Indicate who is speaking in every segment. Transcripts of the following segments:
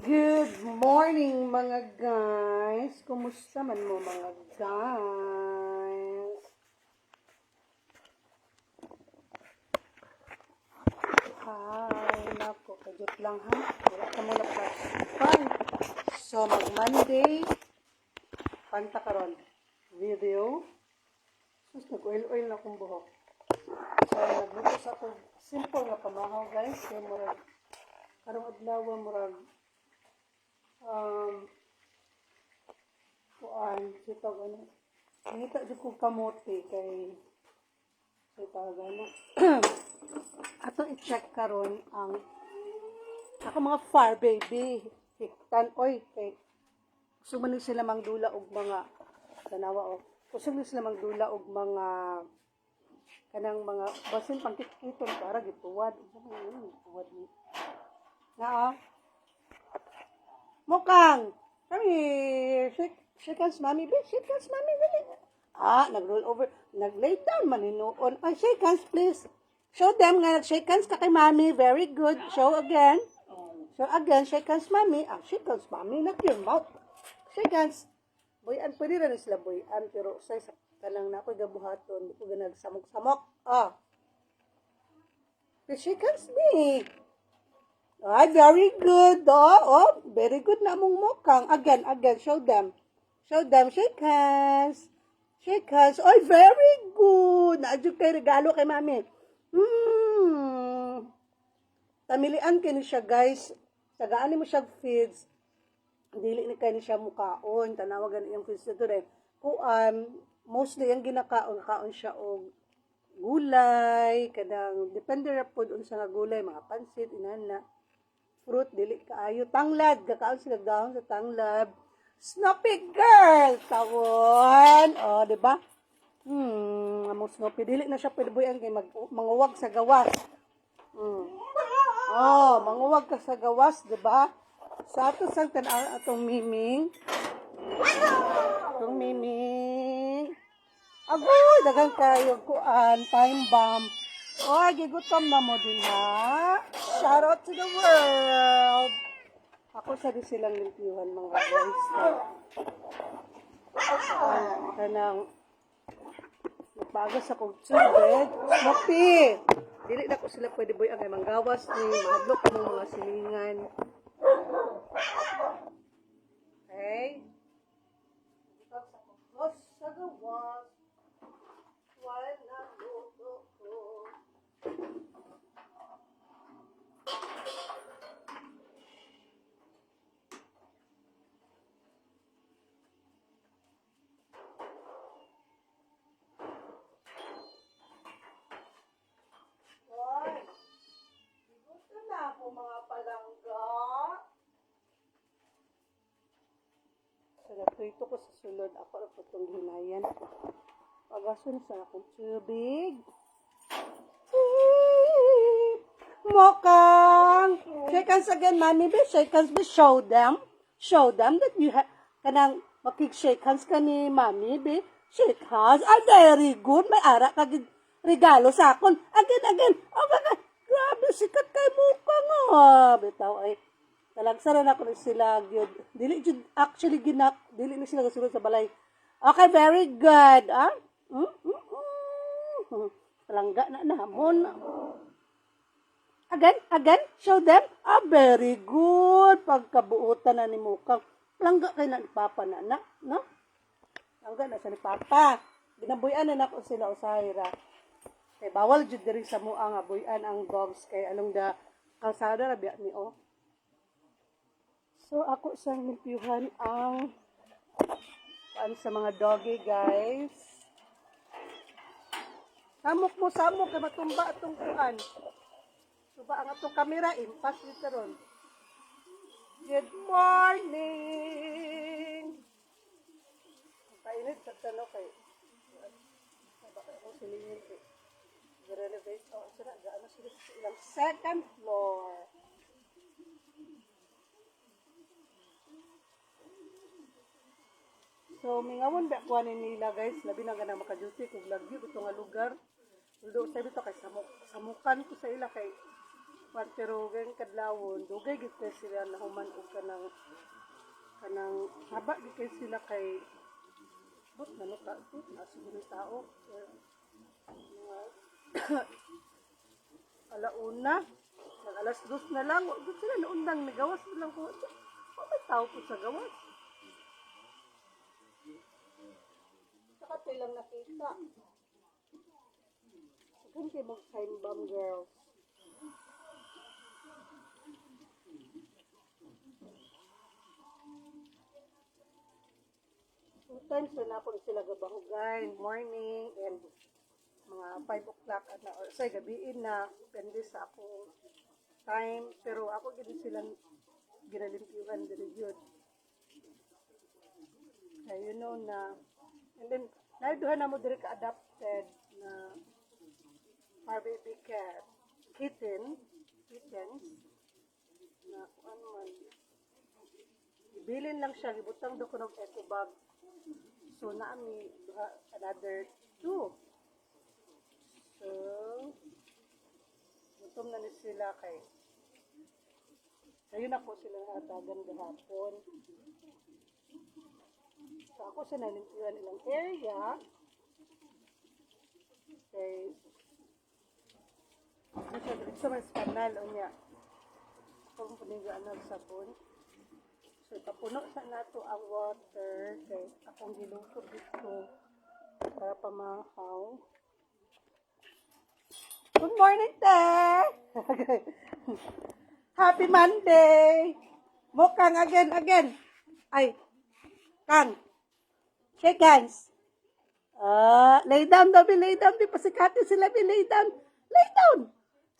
Speaker 1: Good morning mga guys! Kumusta man mo mga guys? Hi! Nako, kajut lang ha. Wala ka muna plus. Fine! So, mag-Monday. Panta karon video. Sus, nag-oil-oil na akong buhok. So, nagluto sa akong simple nga pamahaw guys. Kaya murag, karong adlaw murag kuan sitag ano ngita jud ko kamote kay sitag ano ato i-check karon ang ako mga far baby hiktan oy kay gusto man sila mangdula og mga tanawa o gusto man sila mangdula og mga kanang mga basin pangkit-kiton para gituwad tuwad ni na Mukang, come here. Shake hands, mommy. Shake hands, mommy. Dali. Nag-roll over. Nag-lay down, maninuon. Shake hands, please. Show them nga shake hands ka kay mommy. Very good. Show again. Show again. Shake hands, mommy. Shake hands, mommy. Not your mouth. Shake hands. Boyan, pwede rin sila boyan. Pero sa lang na ako gabuhaton. Hindi ko ganag-samok-samok. Shake hands, me. Very good. Very good na mong mukang. Again, show them. Show them. Shake hands. Shake hands. Very good. Naadyo kay regalo kay mami. Tamilian kayo siya, guys. Tagaan mo siya feeds. Dili ni kayo siya mukaon. Tanawagan yung feeds na rin. Mostly, yung kaon siya o gulay. Kadang, depende na po doon sa gulay. Mga pansit, inana. Fruit, dili kaayo. Tanglad, kakaon sila dahon sa tanglad. Snoopy girl! Tawon! Diba? Among Snoopy. Dili na siya pwede buyan kay manguwag sa gawas. Manguwag ka sa gawas, diba? Sa ato sang tanaw atong miming. Atong miming. Agoy! Dagang kayo kuan. Time bomb. Gigutom na mo din ha. Shout out to the world. Ako sa di silang limpiwan mga guys. Kanang magpagas akong tubig. Snoopy! Dili na ko sila pwede boy ang manggawas ni mahadlok ng mga silingan. Okay? Ito sa kukos sa gawas. While naluto ko. Gusto na ako mga palangga. Ito ko sa sulod. Ako na po itong hinayan. Pagasun sa akong tubig. Mokang! Shake hands again, mommy. Shake hands. Show them. Show them that you have kanang makik-shake hands ka ni mommy. Shake hands. Very good. May ara ka regalo sa akon. Again. Grabe, sikat kay Mokang. Bitaw ay. Talagsaran ako na sila. Dili na sila kasulod sa balay. Okay, very good. Palangga na namon. Again, show them. Very good. Pagkabuutan na ni Mokang. Palangga kayo na ni Papa na, no? Palangga na siya ni Papa. Ginabuyan na ako sila usahira. Kay bawal jud diri sa mua nga buyan ang dogs kay along da kalsada ra biya ni So ako sang limpyuhan ang sa mga doggy guys. Samok kay matumba atong kuan. Suba ang atong kamera, impas dito ron. Good morning! Painit sa talo kay baka akong silingin kay renovate. Sila, gaano sila sa ilang second floor. So, mingawon ba kuhanin nila guys, labi na ganang makaduty kung lagi ito nga lugar. Although sabi ito kay samukan ko sa ila kay pero ganyan kadlawon, dugay gid kay sila nahuman og kanang haba gid kay sila kay but nano ka but na siguro tao. Mga alauna, nag alas 2 na lang, wag sila naundang nagawas na lang ko. May tao po sa gawas. Saka ito lang nakita. Sagan kayo mag-time bomb, girls. Two times na po sila gabahugay, morning and mga 5 o'clock at na, or say gabiin na, depende sa akong time. Pero ako gini silang ginalimpyuhan dili yun. Kaya you know na, and then, naiduhan na mo diri ka-adapted na our baby cat, kittens, na kung ano man, ibilin lang siya, ibutang do ko ng eco bag. So, naami, another 2. So, gutom na ni sila kay, ayun ako silang hatagan gahapon. So, ako sa nalimpiwan ilang area. Okay. Dito may kanal o niya. Akong panigaan ng sabon. So, tapuno sa nato ang water. Okay. Akong giluto dito para pamahaw. Good morning, te! Happy Monday! Mukang again. Ay, Kang. Shake hands. Lay down. Lay pasikati sila, lay down. Lay down.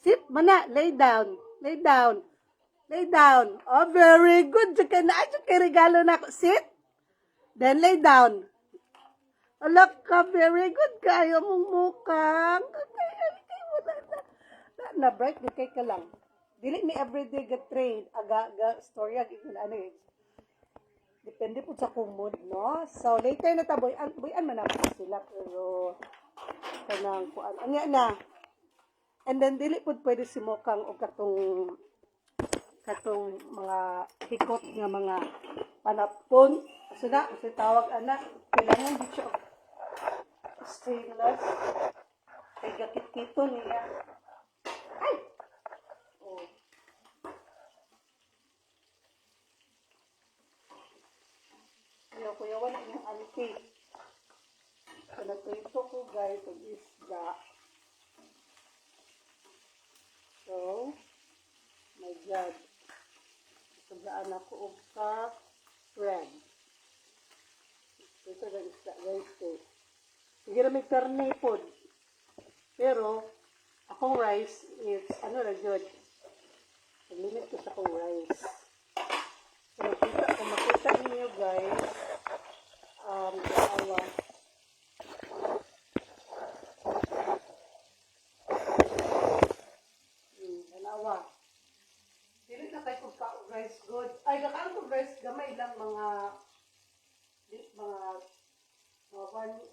Speaker 1: Sit, mana, lay down. Oh, very good. Diyan ka na, diyan kay regalo na ako. Sit. Then lay down. Alak ka, very good kayo mong mukang. Na-break, di kay ka lang. Dili mi everyday get trained. Aga, storya, ano eh. Depende po sa kumod, no? So, later na buyan man ako sila, pero kanang kuan. Anya na. And then, dili po pwede simukang o katong mga hikot nga mga panapon. So na, kasi tawag anak, kailangan di siya stainless. Kay gakit-kito niya. Ay! Oh. Kuya wala yung auntie. So, nagprito ko guys, ang isda. So, my God. Sagaan ako og ka bread. Ito lang isda guys ko. Sige na may karne po. Pero, akong rice is, ano lang yun. Limit ko sa akong rice. So, makita niyo guys, dalawa. Dalawa. Dili na kayo kung rice good. Ay, nakaan kong rice gamay lang mga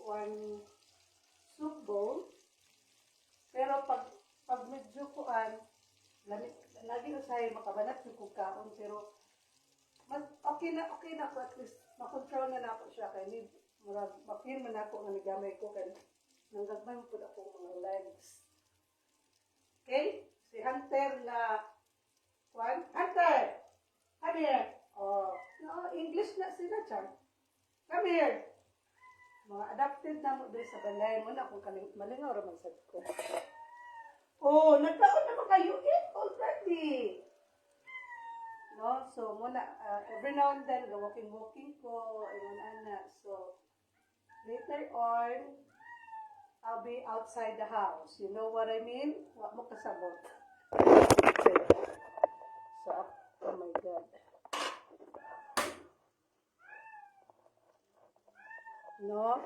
Speaker 1: one soup bowl. Pero pag medyo kuan, lagi usahay makabanat yung kugkaon. Pero mas okay na ako, at least makontrol na ako siya kay mapil man ako nga nagamay ko kay nanggagmay mo po ako mga legs. Okay? Si Hunter na Hunter! Come here! Oh, no, English na sila, Char. Come here! Mga adapted na mo doon sa balay mo na kung malingaw raman sa ko. Oh, nagkaon na mga you eat already! No? So, muna, every now and then, walking ko, ayun, ana. So, later on, I'll be outside the house. You know what I mean? Wa mo kasabot. So, oh my God. No?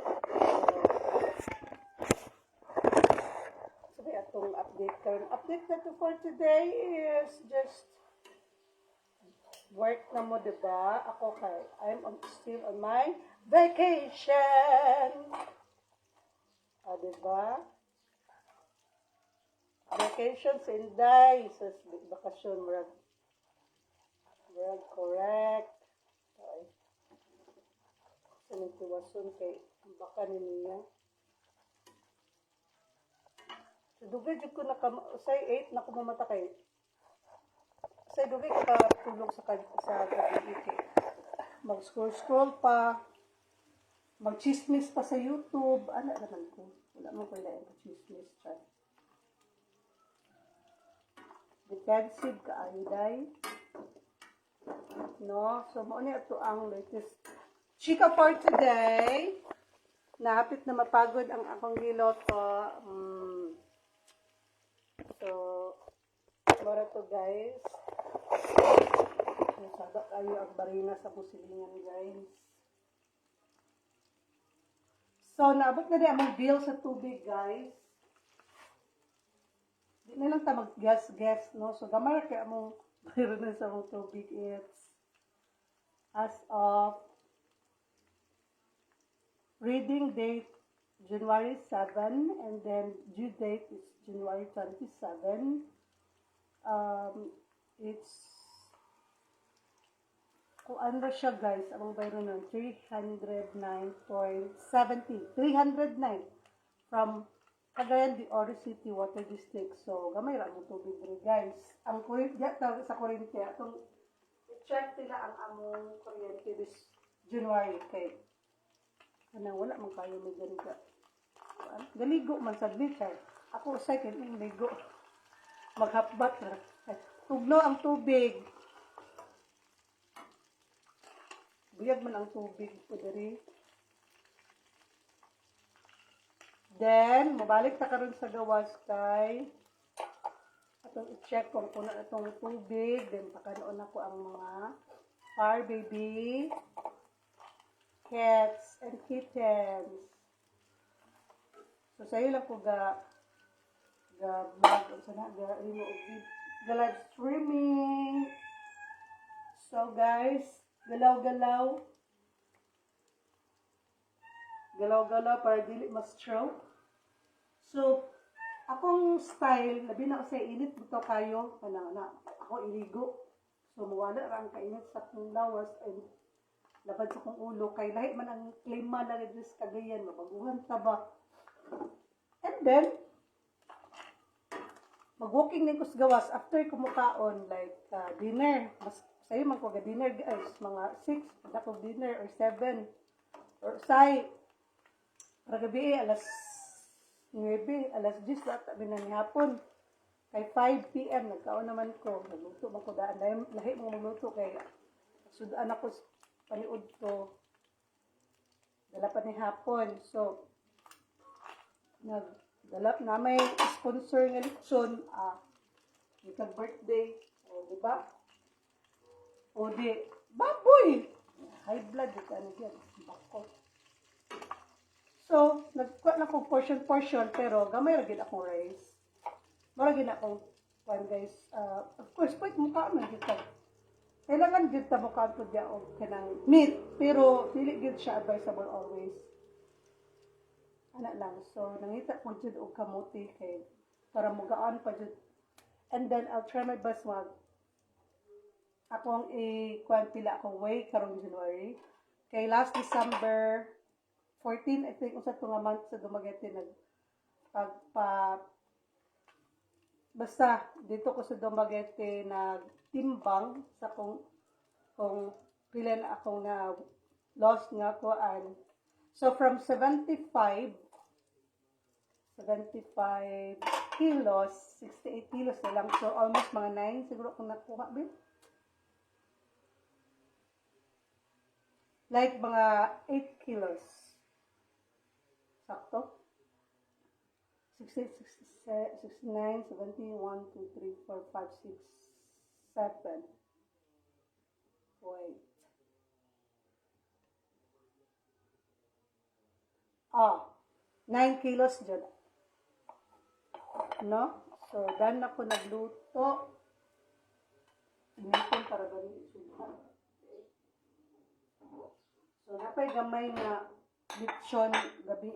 Speaker 1: So, atong update ka. Update na to for today is just work na mo, diba? Ako still on my vacation. Diba? Vacation sa Inday. Sa bakasyon, murag correct. Okay. Sa nagtiwason kay baka niya. So, dugay jud ko say 8 na ko mamata kay. Say dugay ko ka tulog sa gabi kay. Mag-scroll pa. Mag-chismis pa sa YouTube. Ano naman ko? Wala mo ko ilayan ka chismis chat. Defensive ka ay no? So, mo niya ito ang latest chika for today. Nahapit na mapagod ang akong giloto. So, mara to guys. Nasada kayo ang barina sa pusilingan guys. So, naabot na din ang bill sa tubig guys. Di na lang ta mag-guess, no? So, gamar kaya among mayroon na sa mong tubig. It's as of reading date January 7 and then due date is January 27. It's kung ano siya guys, among mayroon nun 309.70 309 from Cagayan de Oro City Water District. So, gamay ra mo tubig rin guys. Ang kuryente sa kuryente atong i-check nila ang among kuryente this January kay kanang wala man kayo may ganito. Galigo man sa bitter. Ako second yung ligo. Maghapbat na. Tugno ang tubig. Buyag man ang tubig po diri. Then, mabalik ta karon sa gawas kay atong i-check kung puno na itong tubig. Then, pakanoon ako ang mga fire baby, cats, and kittens. So, sa'yo lang ko live streaming. So, guys, galaw-galaw para dili ma-stroke. So, akong style, labi na sa init buto kayo, ako iligo. So, mawala ra ang kainit sa akong lawas and labad sa akong ulo kay lahi man ang klima na rin sa Cagayan, mabaguhan taba. And then, mag-walking na ko sa gawas after kumukaon, like dinner. Mas sa'yo man ko dinner guys, mga 6, ako dinner or 7. Or say, para gabi alas 9, alas 10 bata binan hapon. Kay 5 PM nagkaon naman ko. Nagluto man ko daan lahi mo magluto kay sudan ako paniud ko. Dala pa ni hapon. So nagdala na may sponsor nga lechon ikag birthday. O di ba? O di baboy. High blood ito ano yan. Bakot. So, nagkuha na akong portion, pero gamay ra gid akong rice. Mara gid akong guys. Of course, pwede mukha man kita. Kailangan gid ta mukha to dia og kanang meat, pero dili gid siya advisable always. Ana lang. So, nangita ko jud og kamote kay para mugaan pa jud. And then I'll try my best akong i-kuan pila akong way karong January. Kay last December 14, I think, usa nga month sa Dumaguete basta dito ko sa Dumaguete nagtimbang sa kung pilan akong na lost nga kuan. So from 75 kilos, 68 kilos na lang. So almost mga 9 siguro kung nakuha ba. Like mga 8 kilos. Sakto. 68, 69, 70, 1, 2, 3, 4, 5, 6, 7. Wait. 9 kilos dyan. No? So, done ako nagluto. Initin para ba ni isuhan. So, napay gamay na lechon gabi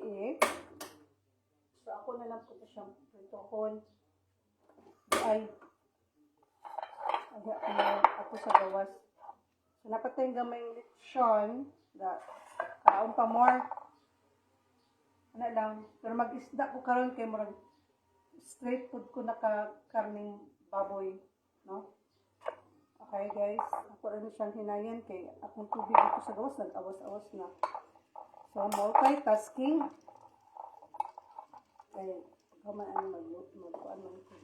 Speaker 1: So, ako na lang po siyang pritohon. ay ako sa gawas. So, napatay gamay lechon, kaon pa more. Ano lang, pero mag-isda ko karon kay murag straight food ko karning baboy, no? Okay guys, ako rin siyang hinayan kay akong tubig dito sa gawas, nag-awas-awas na. So, multitasking. Kaya, pagkaman ano magkuhan man ito.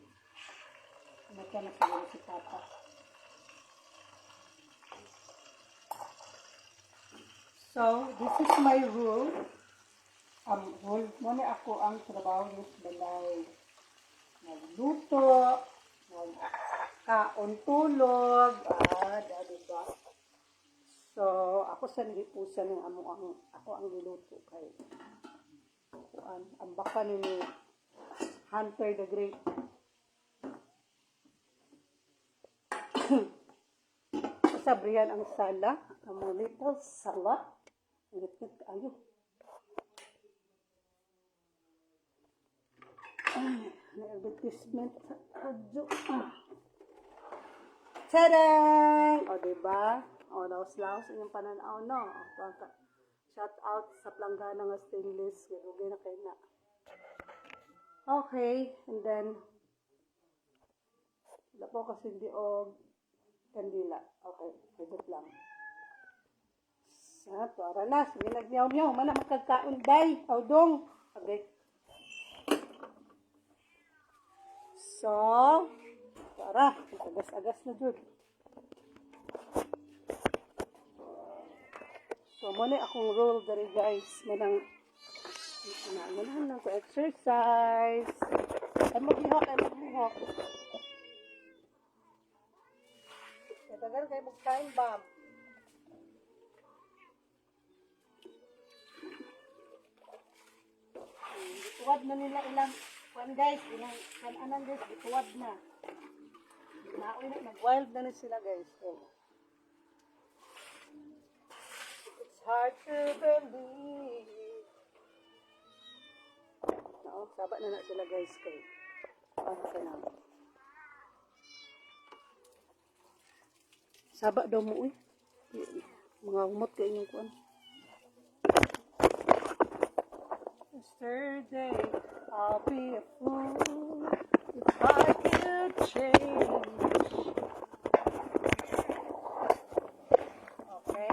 Speaker 1: Nagka na siguro si Papa. So, this is my rule. Rule, muna ako ang trabaho ng balay. Nagluto, kaon tulog, diba? So, ako sa nilipusan ng ako ang niluto kay ang baka ni Hunter the Great. Sabrihan ang sala, ang little sala. Ngit-ngit ayo. Advertisement sa radyo. Tadang! O, diba? O, laos-laos inyong pananaw, no? Shout out sa planggana nga stainless. Lugay na kayo na. Okay, and then, wala po kasi hindi o kandila. Okay, pwede lang. Sa, tuwara na. Sige, nagmiyaw-miyaw. Mana magkagkaon, day. Audong. Okay. So, tara, agas-agas na dyan. So, muna akong roll dari guys. Manahan lang ko exercise. Ay maghihok. Katagal kayo mag-time bomb. Tuwad na nila ilang guys, kanan guys, ituwad na. Nag-wild na sila guys. So, it's hard to believe. No, saba na sila guys kay. Saba daw mo uy. Mga humot kayo yung kuwan. Yesterday, I'll be a fool if I could change. Okay?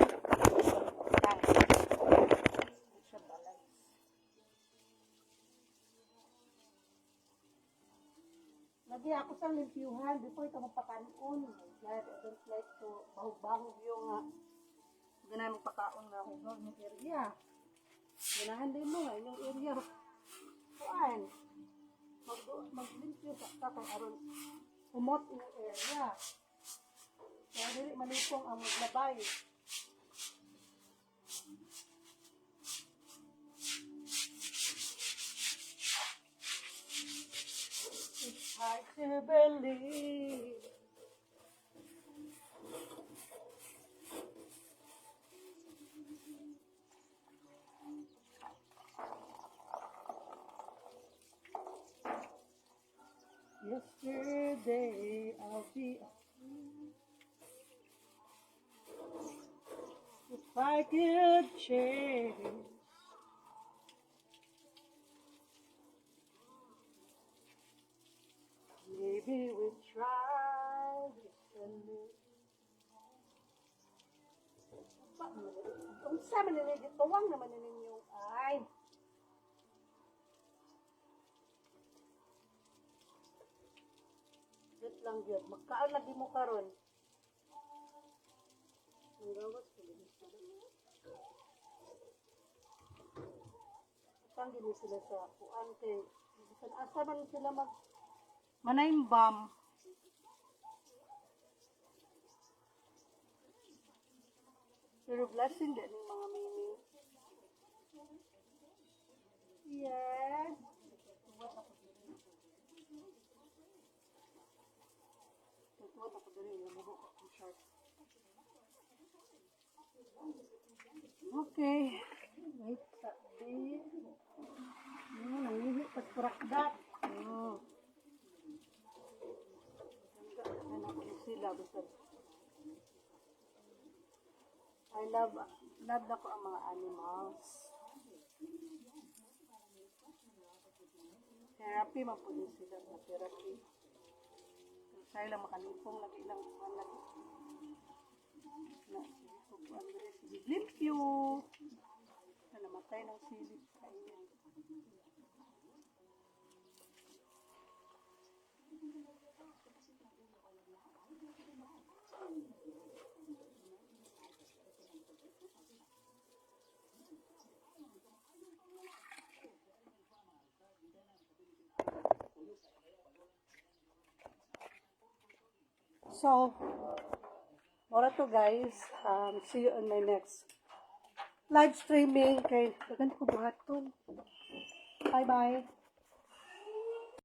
Speaker 1: Lagi ako sa limpyuhan before ito magpakanon. I don't like to bahog-bahog yung ganun magpakaon nga hugog ng area. Ganahan din mo nga yung area. Kuan, maglimpyo sa kay aron umot in area. Kaya dili malipong ang maglabay. It's hard to believe. Yesterday, I'll be a fool if I could change. Maybe we try recently. Kung saan man nila, tuwang naman ninyo. Ay. Lang yun. Magkaan lagi mo karon. Ang gawas ko din. Saan gini sila sa kuan kay asa man sila manaimbam. Pero blessing din ng mga mimi. Yes. Okay. Wait, sabi. Nangihi pagkurakdat. sila. Basta, I love na ko ang mga animals. Therapy, mapunin sila na therapy. Kaya lang makalipong lagi lang lagi. Na, silip limpyo. Na namatay ng silip. Ayan. So, mora to guys. See you on my next live streaming. Kay, dagan ko buhaton. Bye-bye.